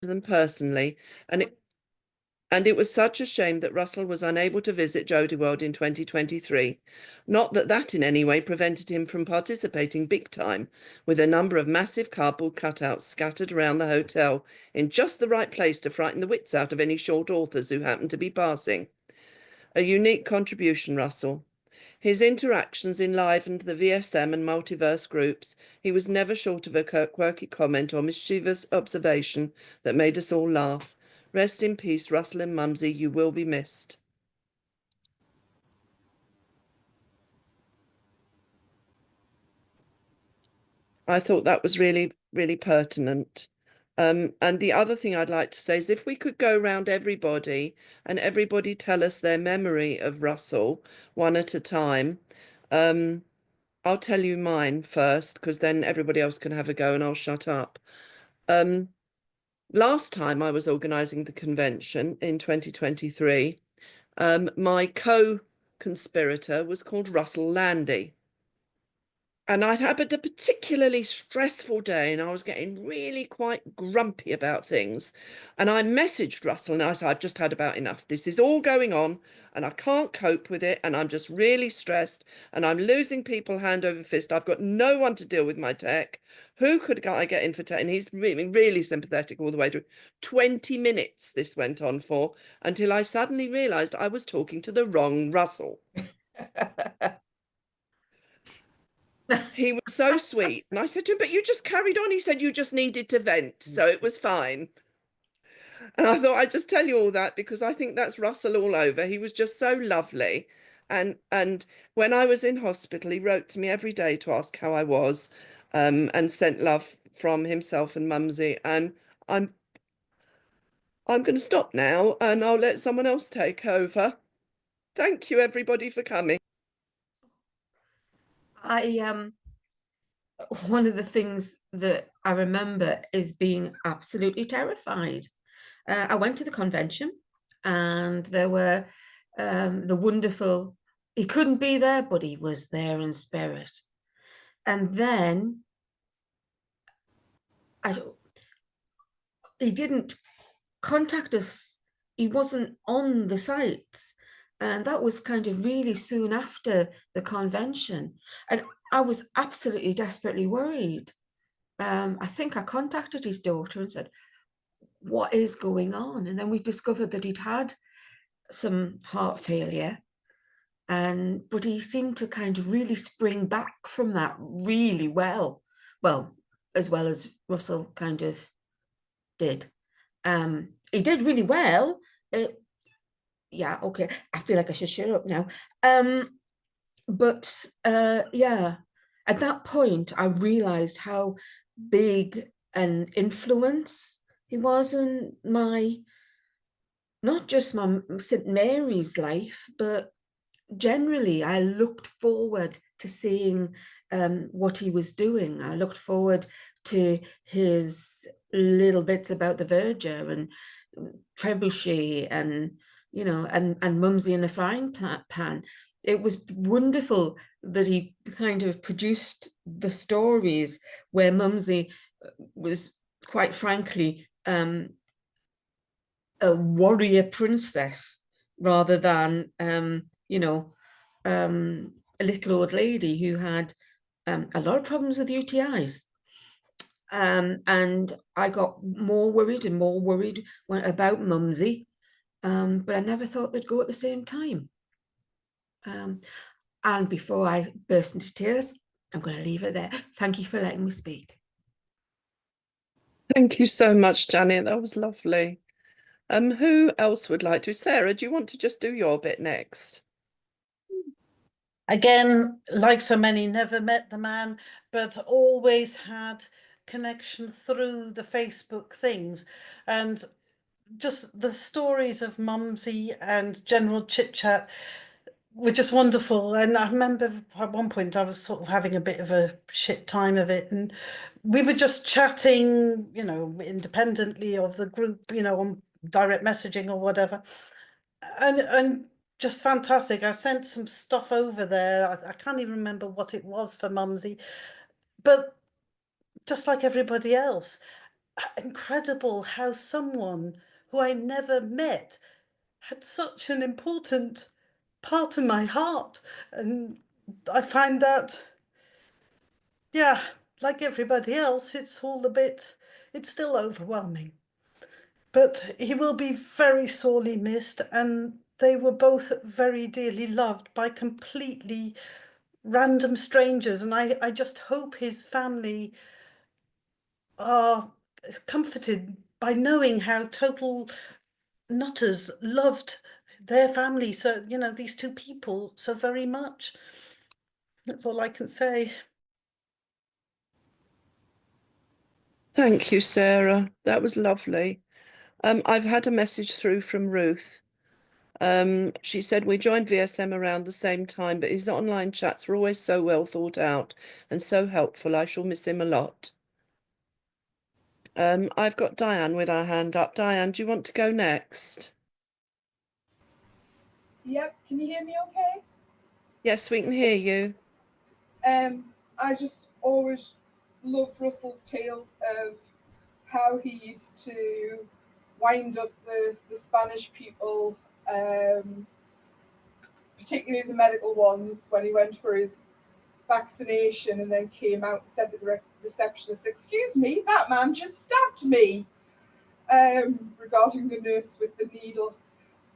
them personally, and it was such a shame that Russell was unable to visit Jodie World in 2023. Not that that in any way prevented him from participating big time, with a number of massive cardboard cutouts scattered around the hotel in just the right place to frighten the wits out of any short authors who happened to be passing. A unique contribution, Russell. His interactions enlivened the VSM and multiverse groups. He was never short of a quirky comment or mischievous observation that made us all laugh. Rest in peace, Russell and Mumsie. You will be missed. I thought that was really, really pertinent. And the other thing I'd like to say is if we could go around everybody and everybody tell us their memory of Russell one at a time. I'll tell you mine first, because then everybody else can have a go and I'll shut up. Last time I was organising the convention in 2023, my co-conspirator was called Russell Landy. And I'd had a particularly stressful day and I was getting really quite grumpy about things. And I messaged Russell and I said, I've just had about enough. This is all going on and I can't cope with it. And I'm just really stressed and I'm losing people hand over fist. I've got no one to deal with my tech. Who could I get in for tech? And he's really, really sympathetic all the way through. 20 minutes this went on for until I suddenly realised I was talking to the wrong Russell. He was so sweet. And I said to him, but you just carried on. He said, you just needed to vent. So it was fine. And I thought I'd just tell you all that because I think that's Russell all over. He was just so lovely. And when I was in hospital, he wrote to me every day to ask how I was, and sent love from himself and Mumsy. And I'm going to stop now and I'll let someone else take over. Thank you, everybody, for coming. One of the things that I remember is being absolutely terrified. I went to the convention and there were the wonderful, he couldn't be there, but he was there in spirit. And then he didn't contact us. He wasn't on the sites. And that was kind of really soon after the convention. And I was absolutely desperately worried. I think I contacted his daughter and said, what is going on? And then we discovered that he'd had some heart failure. But he seemed to kind of really spring back from that really well. Well, as well as Russell kind of did. He did really well. Yeah, okay. I feel like I should shut up now. But yeah, at that point, I realized how big an influence he was in not just my St. Mary's life, but generally, I looked forward to seeing what he was doing. I looked forward to his little bits about the verger and trebuchet and, you know, and Mumsie in the frying pan. It was wonderful that he kind of produced the stories where Mumsie was, quite frankly, a warrior princess rather than you know, a little old lady who had a lot of problems with UTIs. And I got more worried and more worried about Mumsy, but I never thought they'd go at the same time. And before I burst into tears, I'm going to leave it there. Thank you for letting me speak. Thank you so much, Janet. That was lovely. Who else would like to? Sarah, do you want to just do your bit next? Again, like so many, never met the man, but always had connection through the Facebook things. And just the stories of Mumsy and general chit chat were just wonderful. And I remember at one point I was sort of having a bit of a shit time of it. And we were just chatting, you know, independently of the group, you know, on direct messaging or whatever. And just fantastic. I sent some stuff over there. I can't even remember what it was for Mumsy, but just like everybody else, incredible how someone who I never met had such an important part of my heart. And I find that, yeah, like everybody else, it's still overwhelming. But he will be very sorely missed, and they were both very dearly loved by completely random strangers. And I just hope his family are comforted by knowing how total nutters loved their family, so, you know, these two people so very much. That's all I can say. Thank you, Sarah. That was lovely. I've had a message through from Ruth. She said we joined VSM around the same time, but his online chats were always so well thought out and so helpful. I shall miss him a lot. I've got Diane with her hand up. Diane, do you want to go next? Yep, can you hear me okay? Yes, we can hear you. I just always loved Russell's tales of how he used to wind up the Spanish people, particularly the medical ones, when he went for his vaccination and then came out and said to the receptionist, "Excuse me, that man just stabbed me," regarding the nurse with the needle.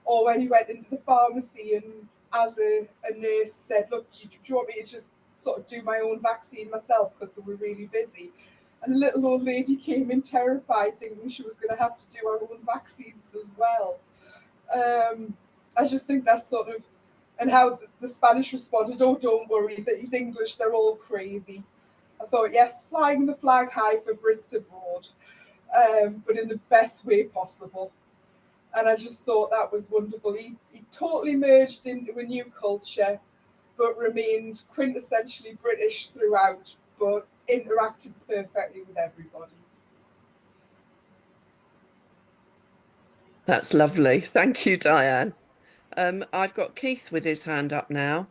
Or when he went into the pharmacy and as a nurse said, "Look, do you want me to just sort of do my own vaccine myself," because they were really busy. And the little old lady came in terrified, thinking she was going to have to do her own vaccines as well. I just think that's sort of, and how the Spanish responded, "Oh, don't worry, that he's English, they're all crazy." I thought, yes, flying the flag high for Brits abroad, but in the best way possible. And I just thought that was wonderful. He totally merged into a new culture, but remained quintessentially British throughout, but interacted perfectly with everybody. That's lovely. Thank you, Diane. I've got Keith with his hand up now.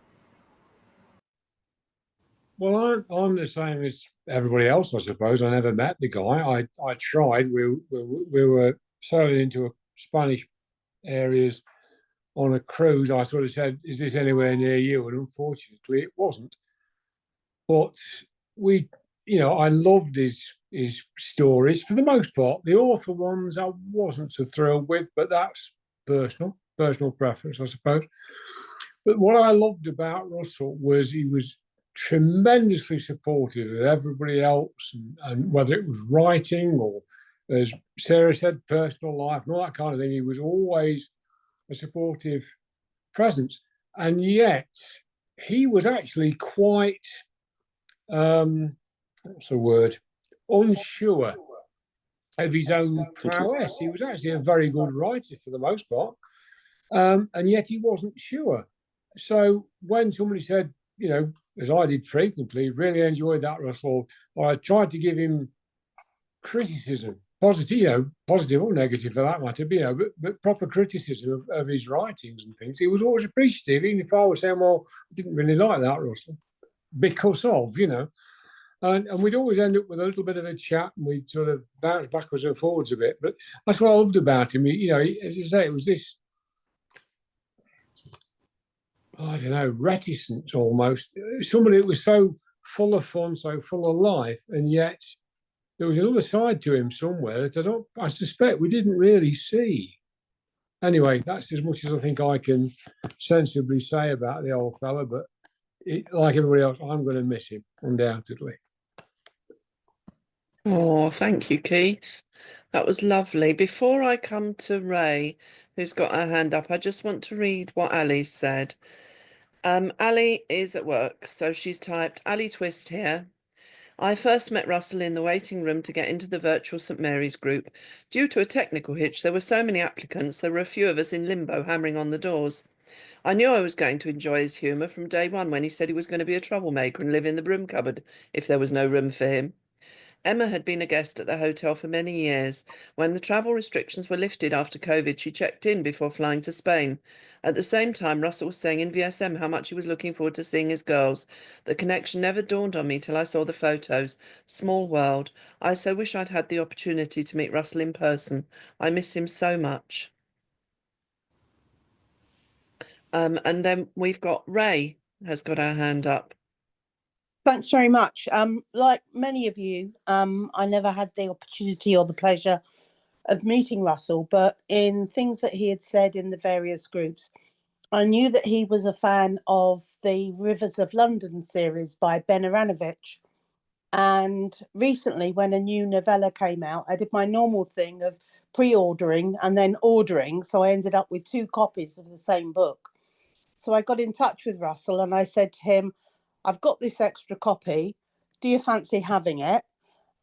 Well, I'm the same as everybody else, I suppose. I never met the guy. I tried. We were sailing into a Spanish areas on a cruise. I sort of said, "Is this anywhere near you?" And unfortunately, it wasn't. But we, I loved his stories for the most part. The author ones I wasn't so thrilled with, but that's personal preference, I suppose. But what I loved about Russell was he was tremendously supportive of everybody else, and whether it was writing or, as Sarah said, personal life and all that kind of thing, he was always a supportive presence. And yet he was actually quite, what's the word, unsure of his own prowess. He was actually a very good writer for the most part, and yet he wasn't sure. So when somebody said, as I did frequently, really enjoyed that, Russell, I tried to give him criticism, positive or negative for that matter, but proper criticism of his writings and things. He was always appreciative, even if I was saying, "Well, I didn't really like that, Russell," because of, and we'd always end up with a little bit of a chat, and we'd sort of bounce backwards and forwards a bit. But that's what I loved about him. As you say, it was this, I don't know, reticence almost. Somebody that was so full of fun, so full of life, and yet there was another side to him somewhere that I suspect we didn't really see. Anyway, that's as much as I think I can sensibly say about the old fella, but like everybody else, I'm going to miss him, undoubtedly. Oh, thank you, Keith. That was lovely. Before I come to Ray, who's got her hand up, I just want to read what Ali said. Ali is at work, so she's typed, "Ali Twist here. I first met Russell in the waiting room to get into the virtual St Mary's group. Due to a technical hitch, there were so many applicants, there were a few of us in limbo hammering on the doors. I knew I was going to enjoy his humour from day one when he said he was going to be a troublemaker and live in the broom cupboard if there was no room for him. Emma had been a guest at the hotel for many years. When the travel restrictions were lifted after COVID, she checked in before flying to Spain. At the same time, Russell was saying in VSM how much he was looking forward to seeing his girls. The connection never dawned on me till I saw the photos. Small world. I so wish I'd had the opportunity to meet Russell in person. I miss him so much. And then we've got Ray has got her hand up. Thanks very much. Like many of you, I never had the opportunity or the pleasure of meeting Russell, but in things that he had said in the various groups, I knew that he was a fan of the Rivers of London series by Ben Aranovich. And recently, when a new novella came out, I did my normal thing of pre-ordering and then ordering. So I ended up with 2 copies of the same book. So I got in touch with Russell and I said to him, I've got this extra copy. Do you fancy having it?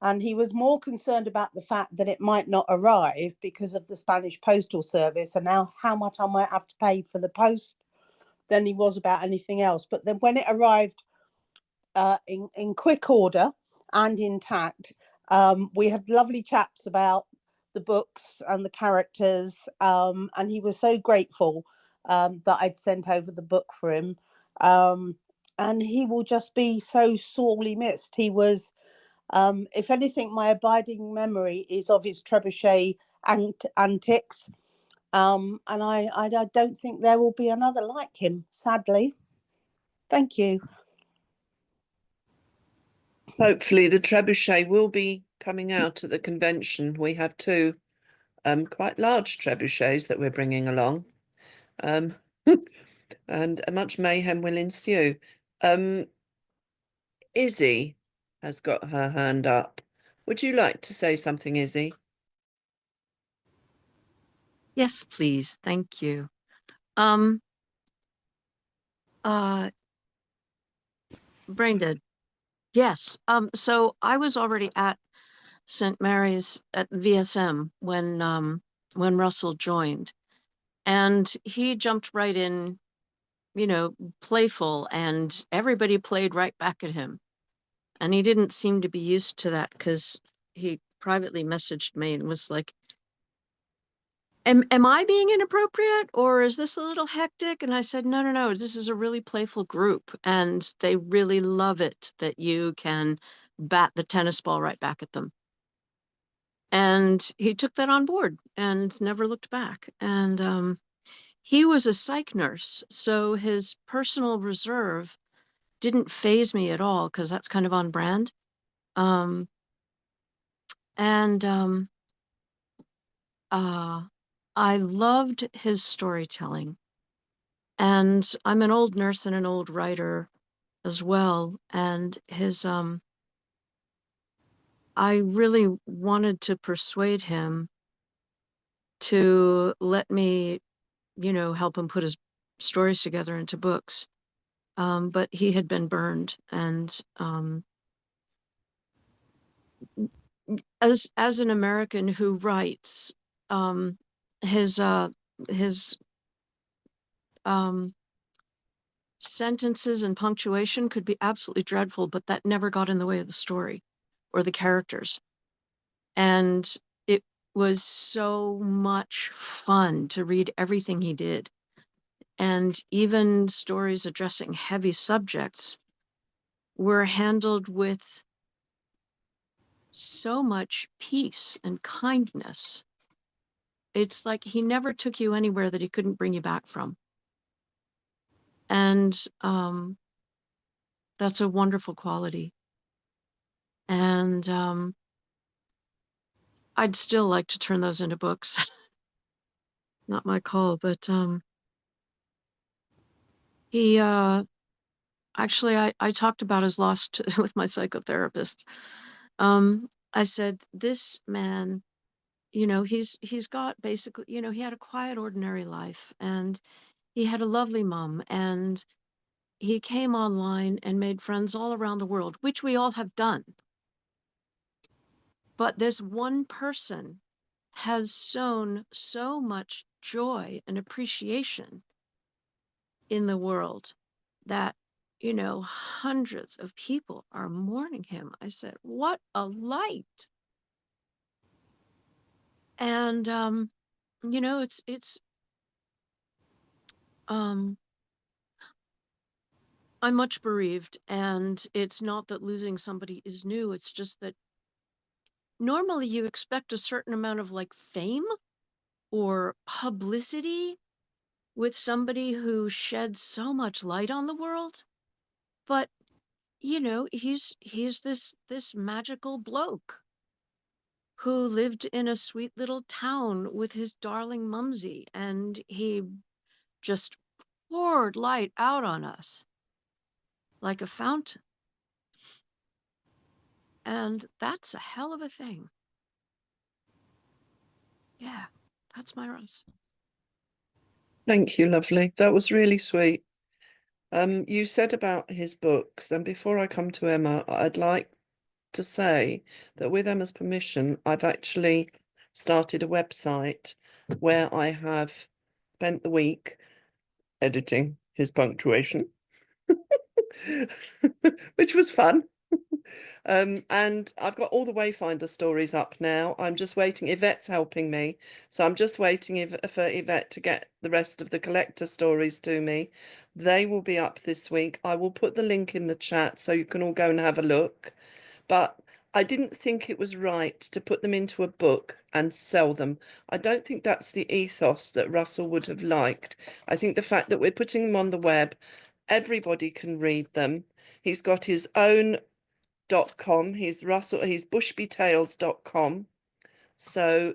And he was more concerned about the fact that it might not arrive because of the Spanish postal service and now how much I might have to pay for the post than he was about anything else. But then when it arrived in quick order and intact, we had lovely chats about the books and the characters, and he was so grateful that I'd sent over the book for him. And he will just be so sorely missed. He was, if anything, my abiding memory is of his trebuchet antics. And I don't think there will be another like him, sadly. Thank you. Hopefully the trebuchet will be coming out at the convention. We have 2 quite large trebuchets that we're bringing along. And much mayhem will ensue. Izzy has got her hand up. Would you like to say something, Izzy? Yes, please. Thank you. Brain dead. Yes. So I was already at St. Mary's at VSM when Russell joined, and he jumped right in, you know, playful, and everybody played right back at him. And he didn't seem to be used to that because he privately messaged me and was like, Am I being inappropriate or is this a little hectic? And I said, no, this is a really playful group and they really love it that you can bat the tennis ball right back at them. And he took that on board and never looked back. And he was a psych nurse, so his personal reserve didn't faze me at all because that's kind of on brand. I loved his storytelling. And I'm an old nurse and an old writer as well. And his I really wanted to persuade him to let me, you know, help him put his stories together into books. But he had been burned, and as an American who writes, his sentences and punctuation could be absolutely dreadful, but that never got in the way of the story or the characters. And it was so much fun to read everything he did. And even stories addressing heavy subjects were handled with so much peace and kindness. It's like he never took you anywhere that he couldn't bring you back from. And that's a wonderful quality. And I'd still like to turn those into books. Not my call, but he actually I talked about his loss with my psychotherapist. I said, this man, you know, he's got basically, you know, he had a quiet, ordinary life, and he had a lovely mom, and he came online and made friends all around the world, which we all have done. But this one person has sown so much joy and appreciation in the world that you know, hundreds of people are mourning him. I said, what a light. And, you know, um, I'm much bereaved, and it's not that losing somebody is new. It's just that normally you expect a certain amount of like fame or publicity with somebody who sheds so much light on the world. But, you know, he's this magical bloke who lived in a sweet little town with his darling Mumsie, and he just poured light out on us like a fountain. And that's a hell of a thing. Yeah, that's my Russ. Thank you, lovely. That was really sweet. You said about his books, and before I come to Emma, I'd like to say that with Emma's permission, I've actually started a website where I have spent the week editing his punctuation, which was fun. And I've got all the Wayfinder stories up now. I'm just waiting. Yvette's helping me. So I'm just waiting for Yvette to get the rest of the collector stories to me. They will be up this week. I will put the link in the chat so you can all go and have a look. But I didn't think it was right to put them into a book and sell them. I don't think that's the ethos that Russell would have liked. I think the fact that we're putting them on the web, everybody can read them. He's got his own .com. He's bushbytales.com. So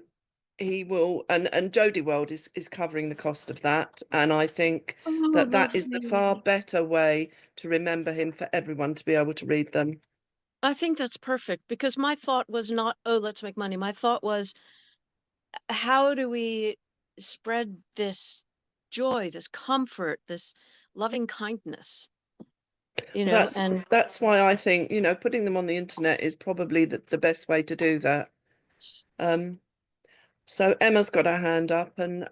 he will, and Jodie World is covering the cost of that. And I think Oh, that is the far lovely. better way to remember him for everyone to be able to read them. I think that's perfect, because my thought was not, oh, let's make money. My thought was, how do we spread this joy, this comfort, this loving kindness, you know? And That's why I think, you know, putting them on the internet is probably the best way to do that. So Emma's got her hand up, and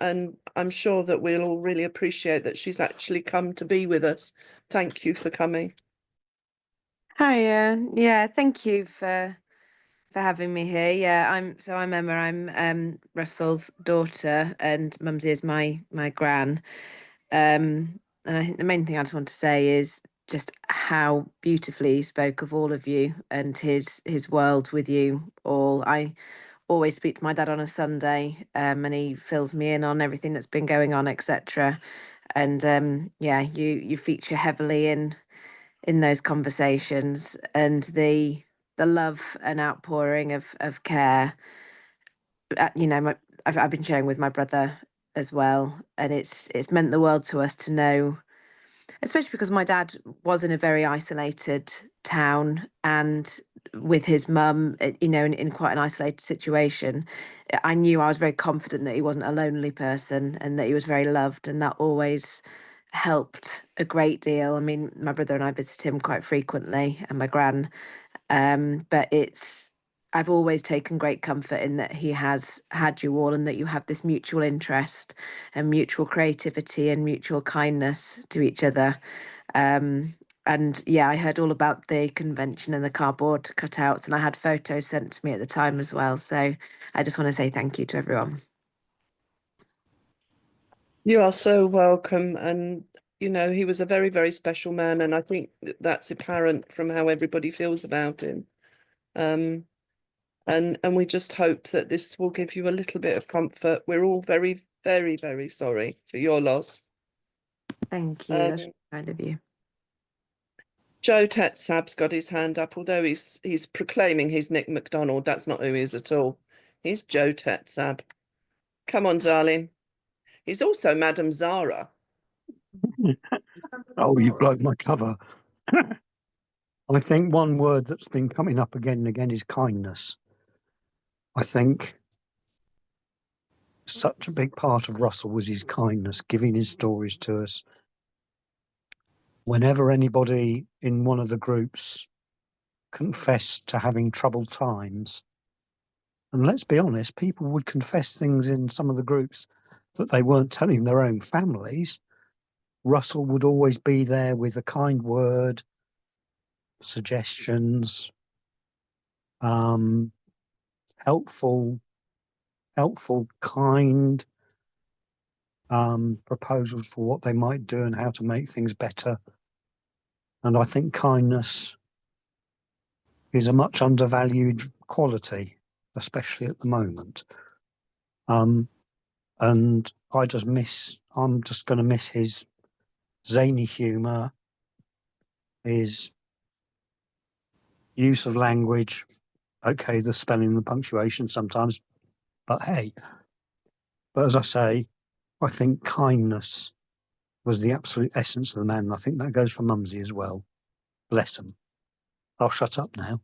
I'm sure that we'll all really appreciate that she's actually come to be with us. Thank you for coming. Hi, yeah, thank you for having me here. Yeah, I'm Emma. I'm Russell's daughter, and Mumsy is my gran. And I think the main thing I just want to say is just how beautifully he spoke of all of you and his world with you all. I always speak to my dad on a Sunday, and he fills me in on everything that's been going on, etc. And yeah, you feature heavily in those conversations, and the love and outpouring of care. You know, I've been sharing with my brother as well, and it's meant the world to us to know, especially because my dad was in a very isolated town and with his mum, you know, in quite an isolated situation. I knew, I was very confident that he wasn't a lonely person and that he was very loved, and that always helped a great deal. I mean, my brother and I visit him quite frequently, and my gran. But I've always taken great comfort in that he has had you all, and that you have this mutual interest and mutual creativity and mutual kindness to each other. And yeah, I heard all about the convention and the cardboard cutouts, and I had photos sent to me at the time as well. So I just want to say thank you to everyone. You are so welcome. And, you know, he was a very, very special man. And I think that's apparent from how everybody feels about him. And we just hope that this will give you a little bit of comfort. We're all very, very, very sorry for your loss. Thank you. That's kind of you. Joe Tetsab's got his hand up, although he's proclaiming he's Nick MacDonald. That's not who he is at all. He's Joe Tetsab. Come on, darling. He's also Madame Zara. Oh, you blown my cover. I think one word that's been coming up again and again is kindness. I think such a big part of Russell was his kindness, giving his stories to us. Whenever anybody in one of the groups confessed to having troubled times, and let's be honest, people would confess things in some of the groups that they weren't telling their own families, Russell would always be there with a kind word, suggestions, helpful, kind proposals for what they might do and how to make things better. And I think kindness is a much undervalued quality, especially at the moment. And I'm just going to miss his zany humour, his use of language. Okay, the spelling and the punctuation sometimes, but hey. But as I say, I think kindness was the absolute essence of the man. And I think that goes for Mumsie as well. Bless him. I'll shut up now.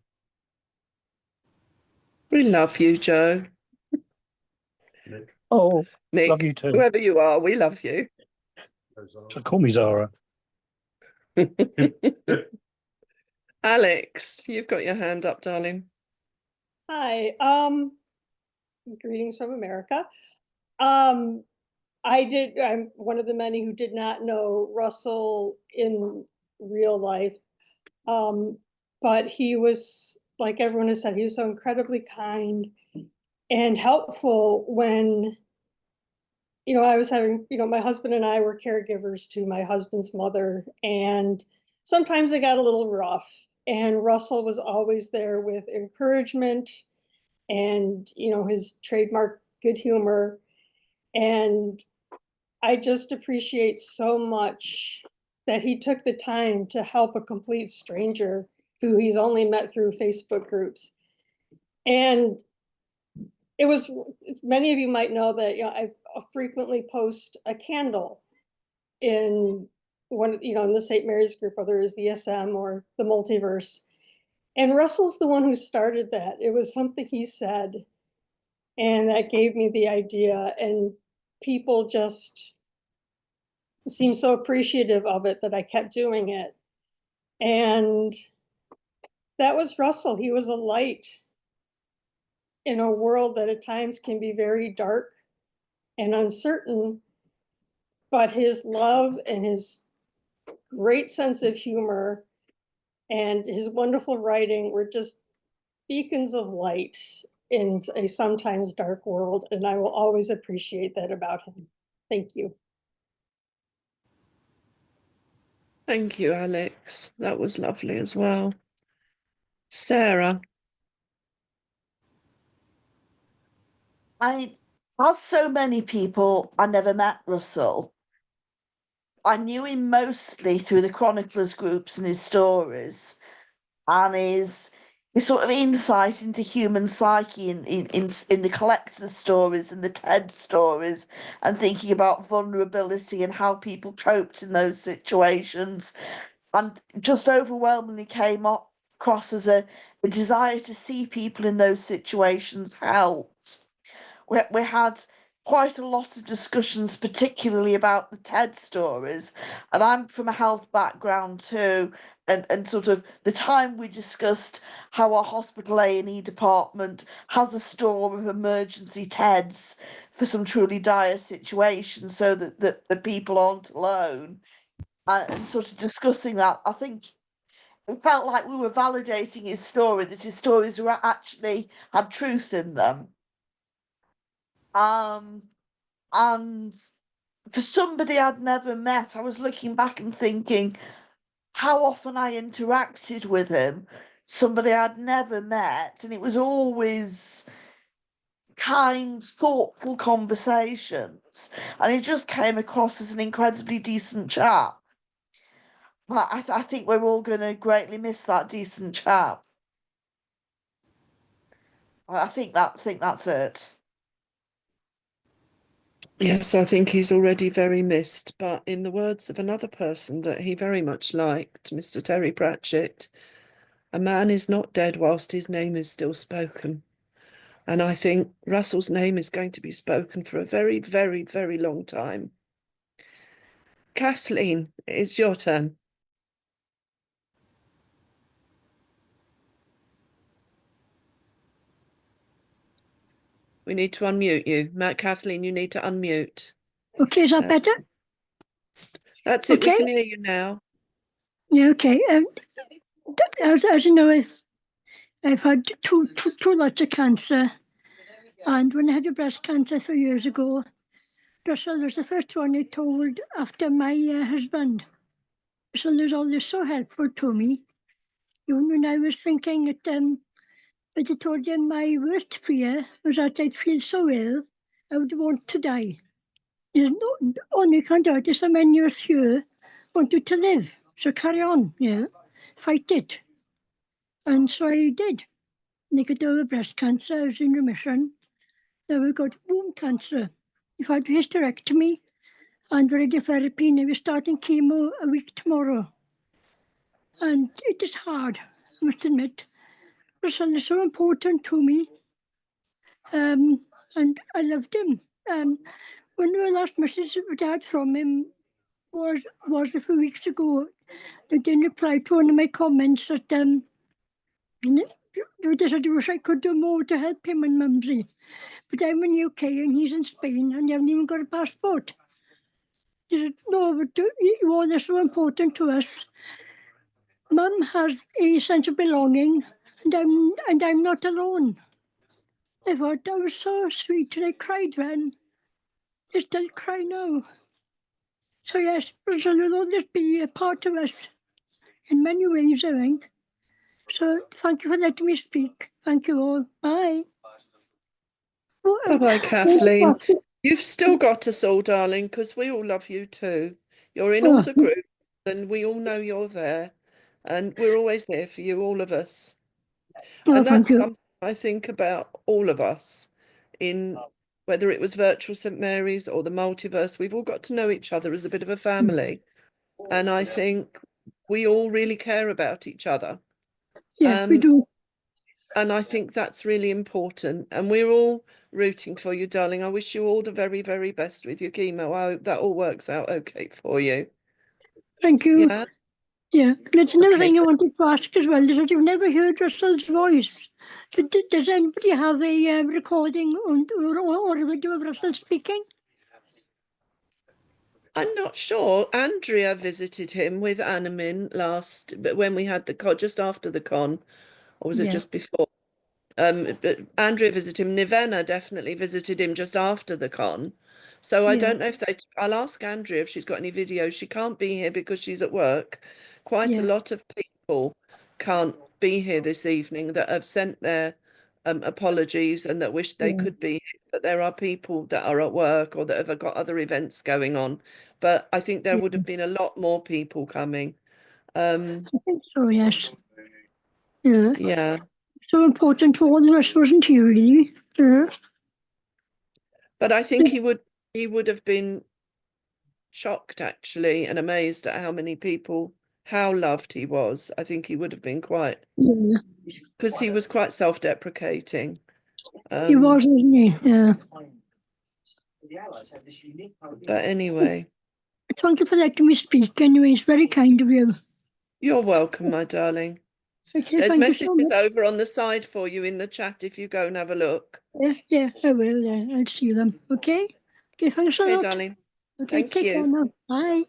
We love you, Joe. Oh, Nick, love you too. whoever you are, we love you. Just call me Zara. Alex, you've got your hand up, darling. Hi, greetings from America. I'm one of the many who did not know Russell in real life. But he was, like everyone has said, he was so incredibly kind and helpful when, I was having, my husband and I were caregivers to my husband's mother, and sometimes it got a little rough. And Russell was always there with encouragement and, his trademark good humor. And I just appreciate so much that he took the time to help a complete stranger who he's only met through Facebook groups. And it was, many of you might know that, I frequently post a candle in one, in the St. Mary's group, whether it's VSM or the multiverse. And Russell's the one who started that. It was something he said, and that gave me the idea, and people just seemed so appreciative of it that I kept doing it. And that was Russell. He was a light in a world that at times can be very dark and uncertain, but his love and his great sense of humor and his wonderful writing were just beacons of light in a sometimes dark world, and I will always appreciate that about him. Thank you. Thank you, Alex. That was lovely as well. Sarah. As so many people, I never met Russell. I knew him mostly through the chroniclers groups and his stories, and his sort of insight into human psyche in the collector's stories and the TED stories, and thinking about vulnerability and how people coped in those situations, and just overwhelmingly came across as a desire to see people in those situations helped. We had quite a lot of discussions, particularly about the TED stories, and I'm from a health background too, and sort of the time we discussed how our hospital A&E department has a store of emergency TEDs for some truly dire situations, so that the people aren't alone, and sort of discussing that. I think it felt like we were validating his story, that his stories were actually had truth in them. And for somebody I'd never met, I was looking back and thinking how often I interacted with him, somebody I'd never met, and it was always kind, thoughtful conversations, and he just came across as an incredibly decent chap. And I think we're all going to greatly miss that decent chap. I think that's it. Yes, I think he's already very missed, but in the words of another person that he very much liked, Mr. Terry Pratchett, a man is not dead whilst his name is still spoken. And I think Russell's name is going to be spoken for a very, very, very long time. Kathleen, it's your turn. We need to unmute you. Kathleen, you need to unmute. Okay, is that better? That's it. We Okay. can hear you now. Yeah, okay. As you know, I've had two lots of cancer, and when I had the breast cancer 3 years ago, Russell was the first one I told after my husband. So there's always so helpful to me. Even when I was thinking that, I told him my worst fear was that I'd feel so ill, I would want to die. You know, only you can't do it. There's so many of us here want you to live. So carry on, fight it. And so I did. And I got over breast cancer, I was in remission. Then we got womb cancer. I've had hysterectomy and radiotherapy, and I was starting chemo a week tomorrow. And it is hard, I must admit. Russell is so important to me. And I loved him. When the last message that I had from him was a few weeks ago, they didn't reply to one of my comments that they said, I wish I could do more to help him and Mumsie. But I'm in the UK and he's in Spain and you haven't even got a passport. They said, no, but you all are so important to us. Mum has a sense of belonging and I'm not alone. I thought that was so sweet and I cried then. I still cry now. So yes, Russell will always be a part of us in many ways, I think. So thank you for letting me speak. Thank you all. Bye. Bye-bye, Kathleen. You've still got us all, darling, because we all love you too. You're in all the groups and we all know you're there. And we're always there for you, all of us. And that's something I think about all of us in whether it was virtual St. Mary's or the multiverse. We've all got to know each other as a bit of a family. And I think we all really care about each other. Yeah, we do. And I think that's really important. And we're all rooting for you, darling. I wish you all the very, very best with your chemo. I hope that all works out okay for you. Thank you. Yeah. Yeah. There's another thing I wanted to ask as well, is that you've never heard Russell's voice. Does anybody have a recording or a video of Russell speaking? I'm not sure. Andrea visited him with Animin when we had the con, just after the con, or was it just before? But Andrea visited him. Nivenna definitely visited him just after the con. So I don't know if I'll ask Andrea if she's got any videos. She can't be here because she's at work. Quite a lot of people can't be here this evening that have sent their apologies and that wish they could be here. But there are people that are at work or that have got other events going on. But I think there would have been a lot more people coming. I think so, yes. Yeah. Yeah. So important to all of us, wasn't he, really? Yeah. But I think he would have been shocked actually and amazed at how many people, how loved he was. I think he would have been quite, because he was quite self-deprecating. He was, wasn't he? Yeah. But anyway. Thank you for letting me speak anyway. It's very kind of you. You're welcome, my darling. Okay, there's thank you so messages much. over on the side for you in the chat if you go and have a look. Yeah, I will. Yeah, I'll see them. Okay. Okay, thanks a Okay, lot. darling. Okay, Thank take care you. now. Bye.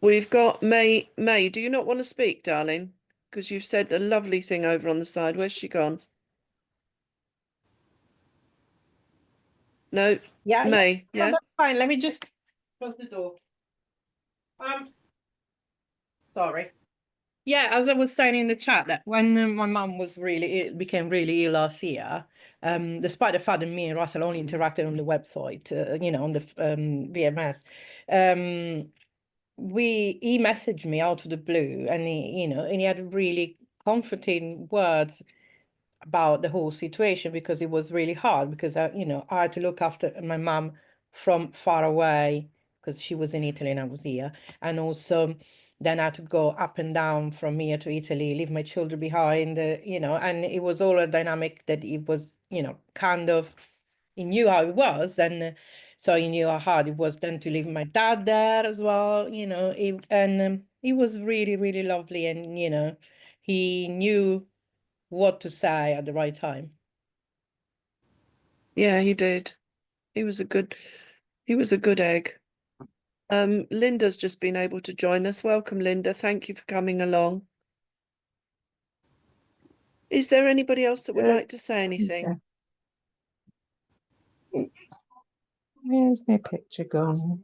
We've got May. May, do you not want to speak, darling? Because you've said a lovely thing over on the side. Where's she gone? No. Yeah, May. no, Yeah. that's fine. Let me just close the door. Sorry. Yeah, as I was saying in the chat, that when my mum became really ill last year, despite the fact that me and Russell only interacted on the website, on the VMS, he messaged me out of the blue, and he had really comforting words about the whole situation, because it was really hard, because I had to look after my mum from far away, because she was in Italy and I was here, and also then I had to go up and down from here to Italy, leave my children behind, and it was all a dynamic that it was, kind of, he knew how it was, and so he knew how hard it was then to leave my dad there as well, and it was really, really lovely, and he knew what to say at the right time. Yeah, he did. He was a good egg. Linda's just been able to join us. Welcome, Linda. Thank you for coming along. Is there anybody else that would like to say anything? Where's my picture gone?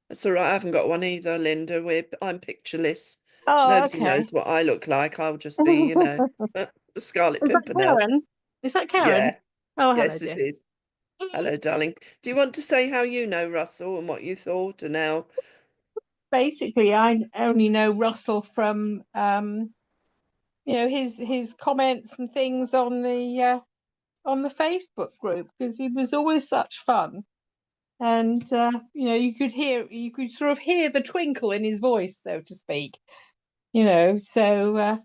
That's all right. I haven't got one either, Linda. I'm pictureless. Oh, Nobody okay. knows what I look like. I'll just be, you know, the Scarlet Is that Pimpernel. Karen? Is that Karen? Yeah. Oh, hello, Yes, it dear. is. Hello, darling. Do you want to say how you know Russell and what you thought and how? Basically, I only know Russell from you know, his comments and things on the Facebook group, because he was always such fun. And you know, you could sort of hear the twinkle in his voice, so to speak. You know, so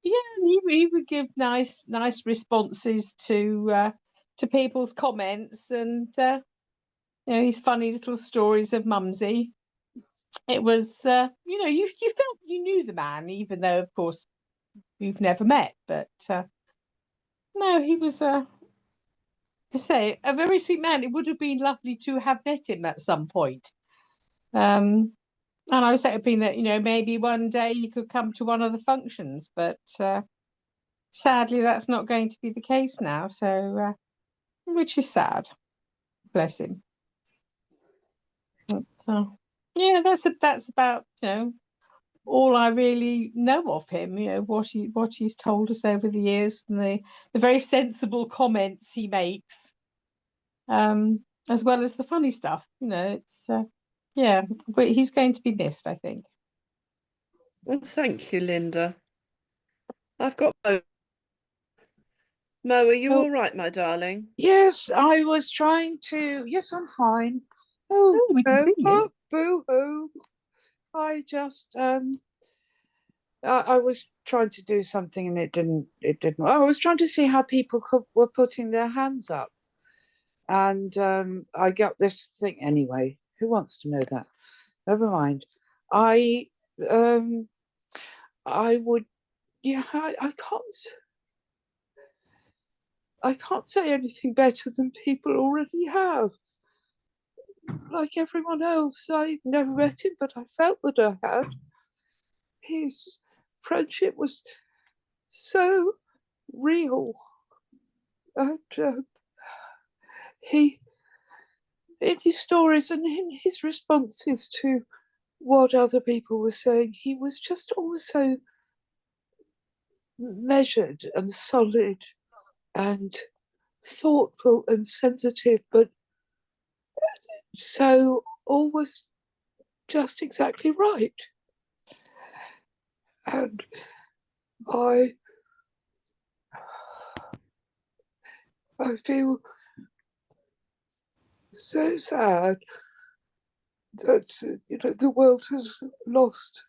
yeah, he would give nice responses to people's comments, and you know, his funny little stories of Mumsie. It was you know, you felt you knew the man, even though of course you've never met, but no, he was I say, a very sweet man. It would have been lovely to have met him at some point. And I was hoping that, you know, maybe one day he could come to one of the functions, but sadly that's not going to be the case now. So, which is sad. Bless him. So, yeah, that's about, you know, all I really know of him. You know, what he's told us over the years, and the very sensible comments he makes. As well as the funny stuff, you know, it's yeah, but he's going to be missed, I think. Well, thank you, Linda. I've got Mo. Mo, are you all right, my darling? Yes, I was trying to. Yes, I'm fine. Oh, we can see you. Boo hoo! I just I was trying to do something and it didn't. I was trying to see how people were putting their hands up, and I got this thing anyway. Who wants to know that? Never mind. I would. Yeah, I can't say anything better than people already have. Like everyone else, I never met him, but I felt that I had. His friendship was so real, and he, in his stories and in his responses to what other people were saying, he was just always so measured and solid and thoughtful and sensitive, but so always just exactly right. And I feel so sad that you know, the world has lost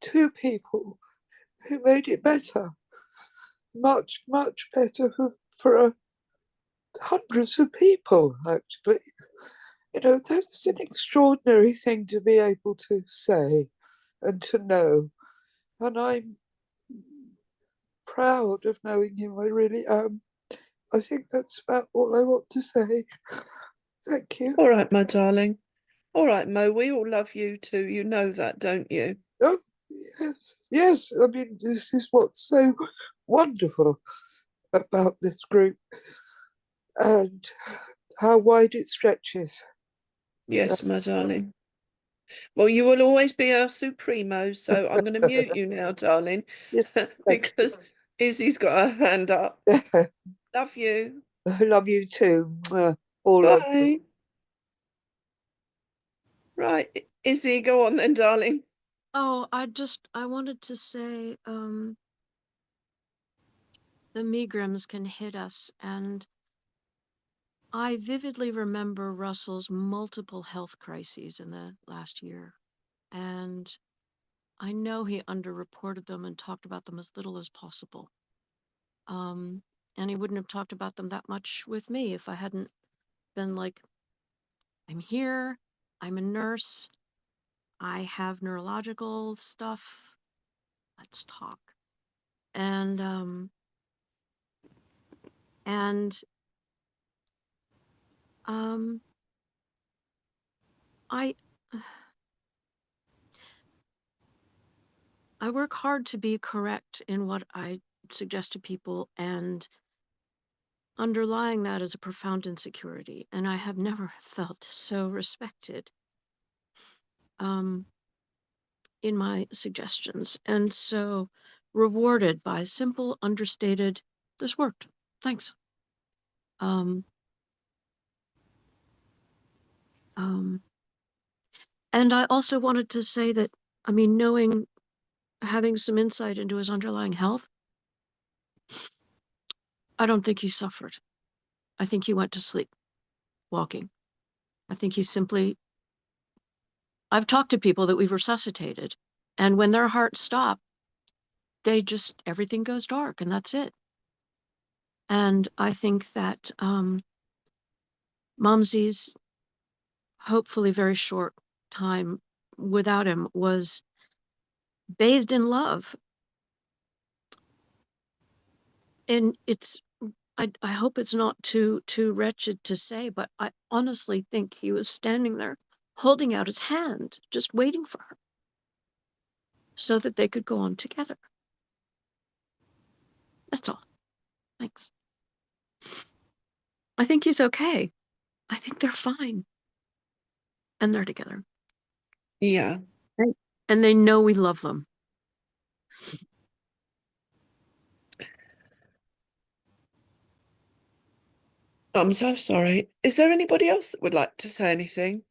two people who made it better, much better for hundreds of people. Actually, you know, that's an extraordinary thing to be able to say and to know, and I'm proud of knowing him. I really am. I think that's about all I want to say. Thank you. All right, my darling. All right, Mo, we all love you too. You know that, don't you? Oh, yes. I mean, this is what's so wonderful about this group and how wide it stretches. Yes, my darling. Well, you will always be our supremo, so I'm going to mute you now, darling, Yes, because Izzy's got her hand up. Love you. I love you too. All of you. Bye. Right, Izzy, go on then, darling. Oh, I wanted to say, the megrims can hit us, and I vividly remember Russell's multiple health crises in the last year, and I know he underreported them and talked about them as little as possible. And he wouldn't have talked about them that much with me if I hadn't been like, I'm here, I'm a nurse, I have neurological stuff, let's talk. And And I work hard to be correct in what I suggest to people, and underlying that is a profound insecurity, and I have never felt so respected in my suggestions, and so rewarded by simple, understated, this worked, thanks. And I also wanted to say that, I mean, having some insight into his underlying health, I don't think he suffered. I think he went to sleep walking. I think he simply, I've talked to people that we've resuscitated, and when their hearts stop, everything goes dark, and that's it. And I think that Mumsie's hopefully very short time without him was bathed in love. And I hope it's not too wretched to say, but I honestly think he was standing there holding out his hand, just waiting for her so that they could go on together. That's all. Thanks. I think he's okay. I think they're fine. And they're together. Yeah. And they know we love them. I'm so sorry. Is there anybody else that would like to say anything?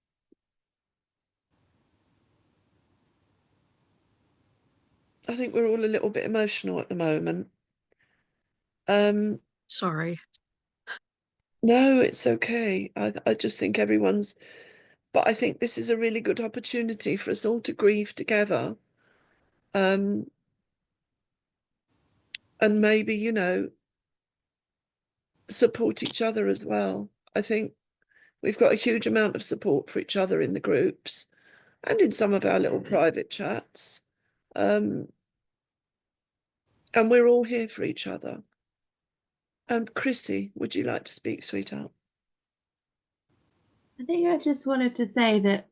I think we're all a little bit emotional at the moment. Sorry. No, it's okay. I just think but I think this is a really good opportunity for us all to grieve together. And maybe, support each other as well. I think we've got a huge amount of support for each other in the groups and in some of our little private chats. And we're all here for each other. Chrissy, would you like to speak, sweetheart? I think I just wanted to say that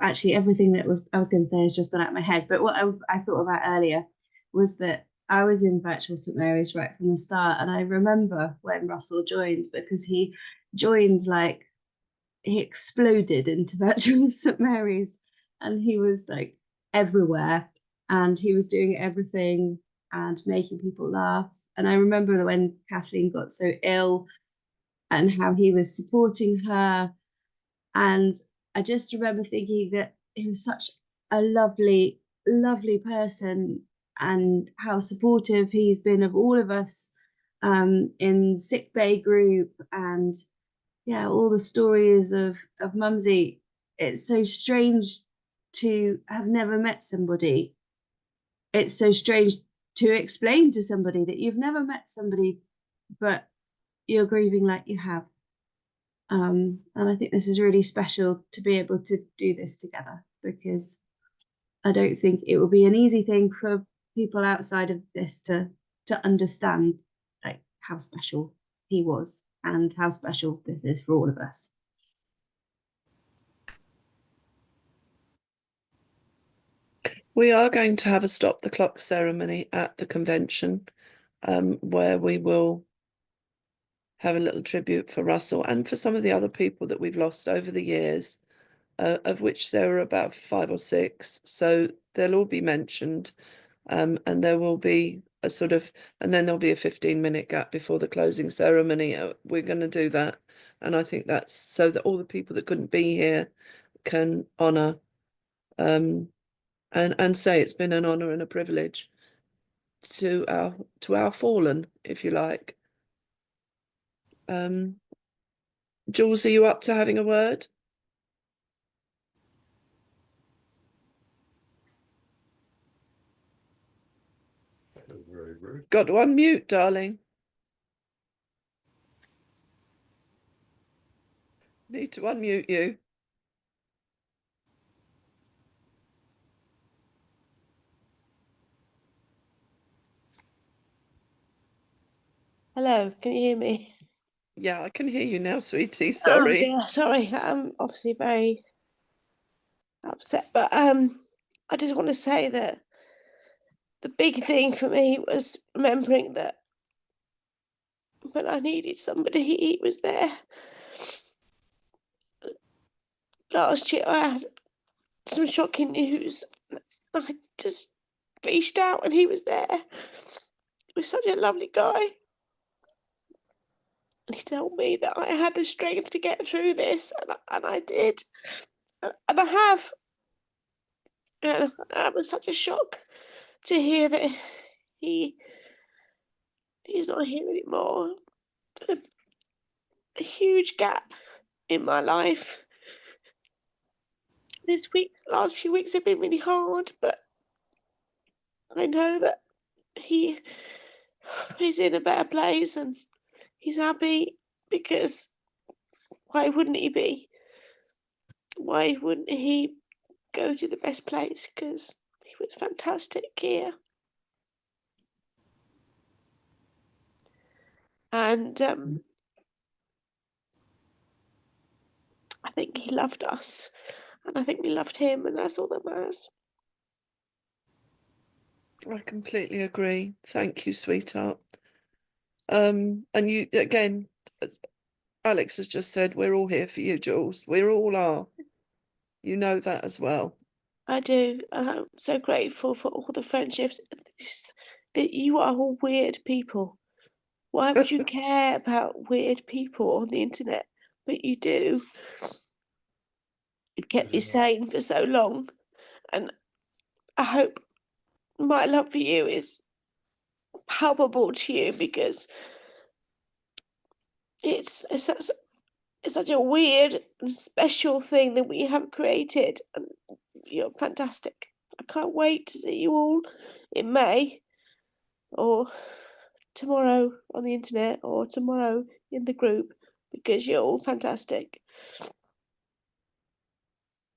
actually everything that I was going to say has just gone out of my head. But what I thought about earlier was that I was in Virtual St Mary's right from the start, and I remember when Russell joined, because he joined like he exploded into Virtual St Mary's, and he was like everywhere, and he was doing everything and making people laugh. And I remember that when Kathleen got so ill and how he was supporting her. And I just remember thinking that he was such a lovely, lovely person, and how supportive he's been of all of us in sick bay group, and yeah, all the stories of Mumsy. It's so strange to have never met somebody. It's so strange to explain to somebody that you've never met somebody, but you're grieving like you have. And I think this is really special to be able to do this together, because I don't think it will be an easy thing for people outside of this to understand like how special he was and how special this is for all of us. We are going to have a stop the clock ceremony at the convention, where we will have a little tribute for Russell and for some of the other people that we've lost over the years, of which there were about 5 or 6. So they'll all be mentioned, and there will be and then there'll be a 15-minute gap before the closing ceremony. We're going to do that. And I think that's so that all the people that couldn't be here can honour and say it's been an honour and a privilege to our fallen, if you like. Jules, are you up to having a word? Very rude. Got to unmute, darling. Need to unmute you. Hello, can you hear me? Yeah, I can hear you now, sweetie. Oh Sorry. dear, sorry. I'm obviously very upset, but I just want to say that the big thing for me was remembering that when I needed somebody, he was there. Last year, I had some shocking news. I just reached out and he was there. He was such a lovely guy. He told me that I had the strength to get through this, and I did. And I have. And it was such a shock to hear that he's not here anymore. A huge gap in my life. Last few weeks have been really hard, but I know that he is in a better place and he's happy, because why wouldn't he be? Why wouldn't he go to the best place? Because he was fantastic here. And I think he loved us, and I think we loved him, and that's all that matters. I completely agree. Thank you, sweetheart. And you, again, as Alex has just said, we're all here for you, Jules. We all are. You know that as well. I do, and I'm so grateful for all the friendships. That you are all weird people. Why would you care about weird people on the internet? But you do. It kept me sane for so long, and I hope my love for you is palpable to you, because it's such a weird and special thing that we have created, and you're fantastic. I can't wait to see you all in May, or tomorrow on the internet, or tomorrow in the group, because you're all fantastic.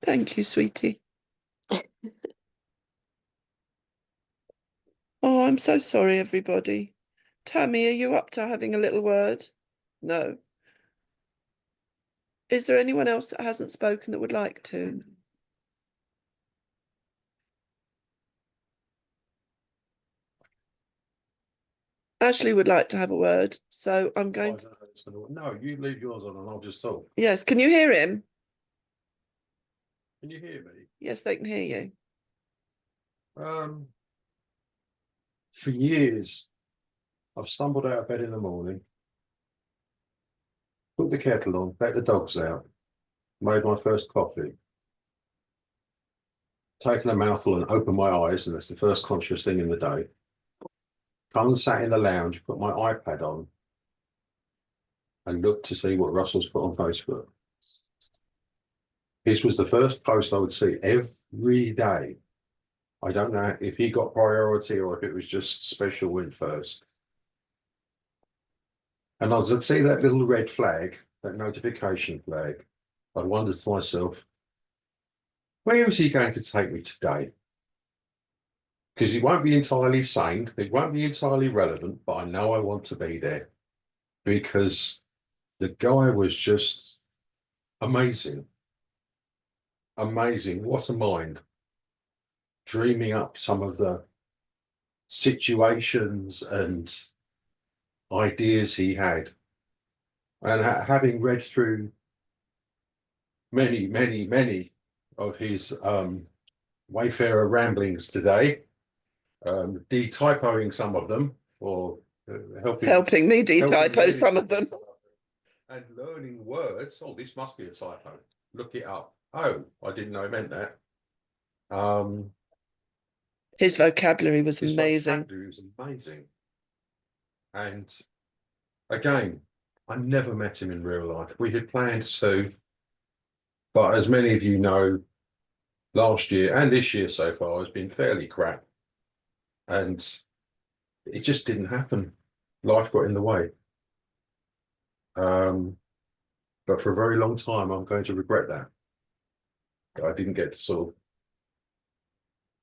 Thank you, sweetie. Oh, I'm so sorry, everybody. Tammy, are you up to having a little word? No. Is there anyone else that hasn't spoken that would like to? Ashley would like to have a word, so I'm going to... No, you leave yours on and I'll just talk. Yes, can you hear him? Can you hear me? Yes, they can hear you. For years, I've stumbled out of bed in the morning, put the kettle on, let the dogs out, made my first coffee, taken a mouthful and opened my eyes, and that's the first conscious thing in the day. Come and sat in the lounge, put my iPad on, and looked to see what Russell's put on Facebook. This was the first post I would see every day. I don't know if he got priority or if it was just special win first. And as I'd see that little red flag, that notification flag, I'd wonder to myself, where is he going to take me today? Because he won't be entirely sane, it won't be entirely relevant, but I know I want to be there. Because the guy was just amazing. Amazing. What a mind. Dreaming up some of the situations and ideas he had. And having read through many of his Wayfarer ramblings today, de-typoing some of them, or helping me de-typo some of them. And learning words. Oh, this must be a typo. Look it up. Oh, I didn't know it meant that. His vocabulary was amazing. Vocabulary was amazing. And again, I never met him in real life. We had planned to, but as many of you know, last year and this year so far has been fairly crap. And it just didn't happen. Life got in the way. But for a very long time, I'm going to regret that. I didn't get to sort of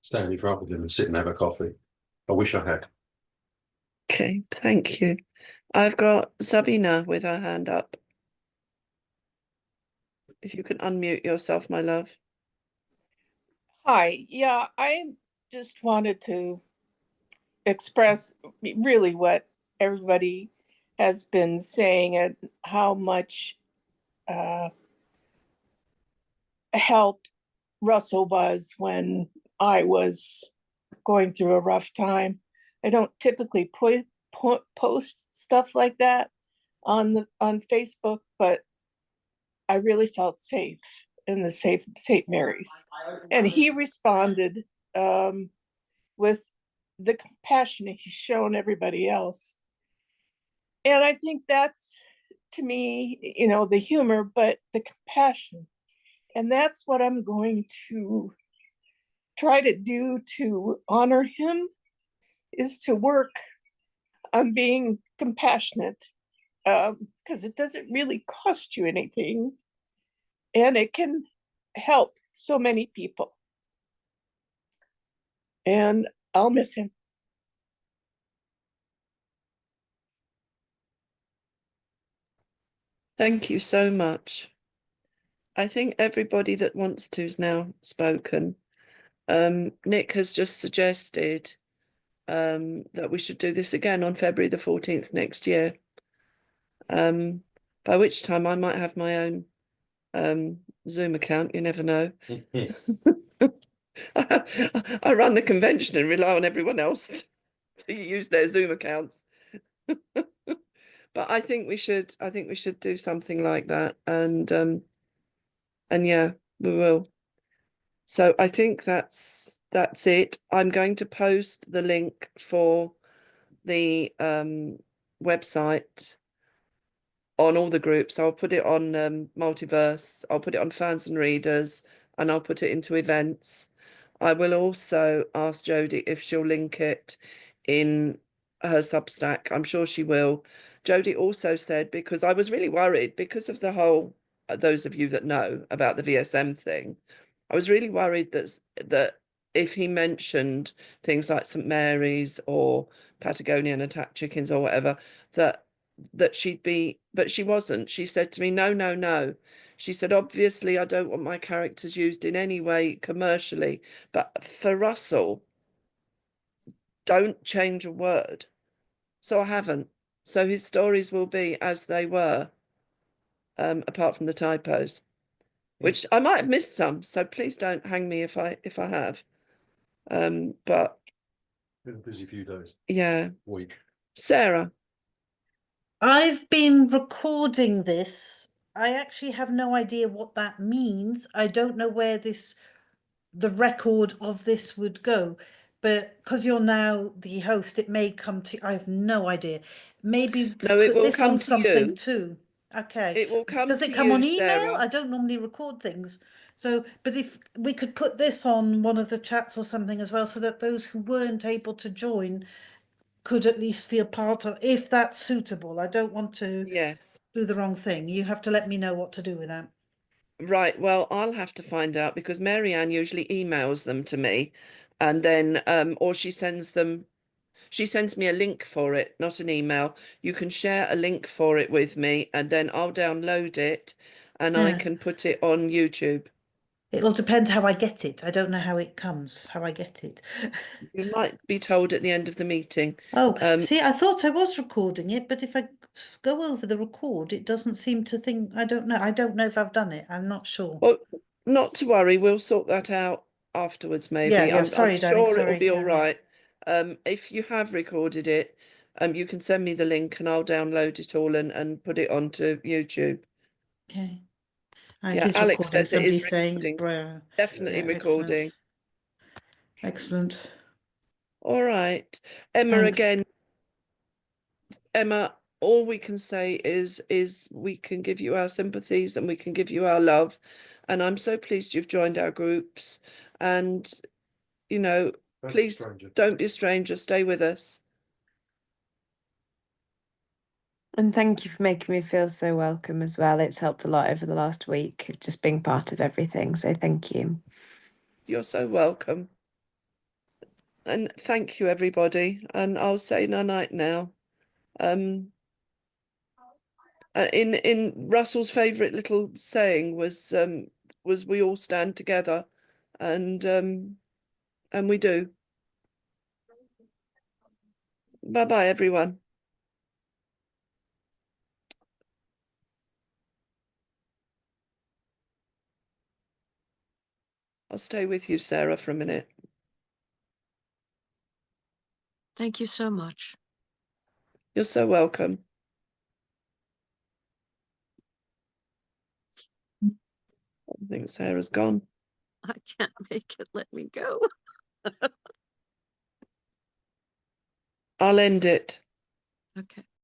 stand in front of him and sit and have a coffee. I wish I had. Okay, thank you. I've got Sabina with her hand up. If you can unmute yourself, my love. Hi, yeah, I just wanted to express really what everybody has been saying and how much help Russell was when I was going through a rough time. I don't typically post stuff like that on Facebook, but I really felt safe in the St. Mary's, and he responded with the compassion he's shown everybody else. And I think that's, to me, you know, the humor, but the compassion. And that's what I'm going to try to do to honor him, is to work on being compassionate, because it doesn't really cost you anything, and it can help so many people. And I'll miss him. Thank you so much. I think everybody that wants to's now spoken. Nick has just suggested that we should do this again on February the 14th next year. By which time I might have my own Zoom account, you never know. I run the convention and rely on everyone else to use their Zoom accounts. But I think we should do something like that, and yeah, we will. So I think that's it. I'm going to post the link for the website on all the groups. I'll put it on Multiverse, I'll put it on Fans and Readers, and I'll put it into events. I will also ask Jodie if she'll link it in her Substack. I'm sure she will. Jodie also said, because I was really worried because of the whole, those of you that know about the VSM thing, I was really worried that if he mentioned things like St. Mary's or Patagonian attack chickens or whatever, that she'd be, but she wasn't. She said to me, no, no, no. She said, obviously, I don't want my characters used in any way commercially, but for Russell, don't change a word. So I haven't. So his stories will be as they were, apart from the typos, which I might have missed some. So please don't hang me if I have. But been a busy few days. Yeah. Week. Sarah. I've been recording this. I actually have no idea what that means. I don't know where the record of this would go, but because you're now the host, it may come to, I have no idea. Maybe we could No, it put will this come on to something you. too. Okay. It will come Does to it come on you, email? Sarah. I don't normally record things. So, but if we could put this on one of the chats or something as well, so that those who weren't able to join could at least feel part of, if that's suitable. I don't want to Yes. do the wrong thing. You have to let me know what to do with that. Right. Well, I'll have to find out because Marianne usually emails them to me, and then or she sends me a link for it, not an email. You can share a link for it with me, and then I'll download it and I Yeah. can put it on YouTube. It'll depend how I get it. I don't know how it comes, how I get it. You might be told at the end of the meeting. Oh, see, I thought I was recording it, but if I go over the record, it doesn't seem to think, I don't know. I don't know if I've done it. I'm not sure. Well, not to worry, we'll sort that out afterwards, maybe. Yeah, I'm sorry, darling, sure it'll sorry. be all Yeah, yeah. right. If you have recorded it, you can send me the link and I'll download it all and put it onto YouTube. Okay. It Yeah, is Alex recording. says it is Somebody's saying, recording. Definitely yeah, recording. Excellent. All right. Emma, Thanks. again, Emma, all we can say is we can give you our sympathies and we can give you our love. And I'm so pleased you've joined our groups. And, you know, please don't be a stranger. Stay with us. And thank you for making me feel so welcome as well. It's helped a lot over the last week, just being part of everything. So thank you. You're so welcome. And thank you, everybody. And I'll say night now. In Russell's favourite little saying was we all stand together, and we do. Bye bye, everyone. I'll stay with you, Sarah, for a minute. Thank you so much. You're so welcome. I think Sarah's gone. I can't make it let me go. I'll end it. Okay.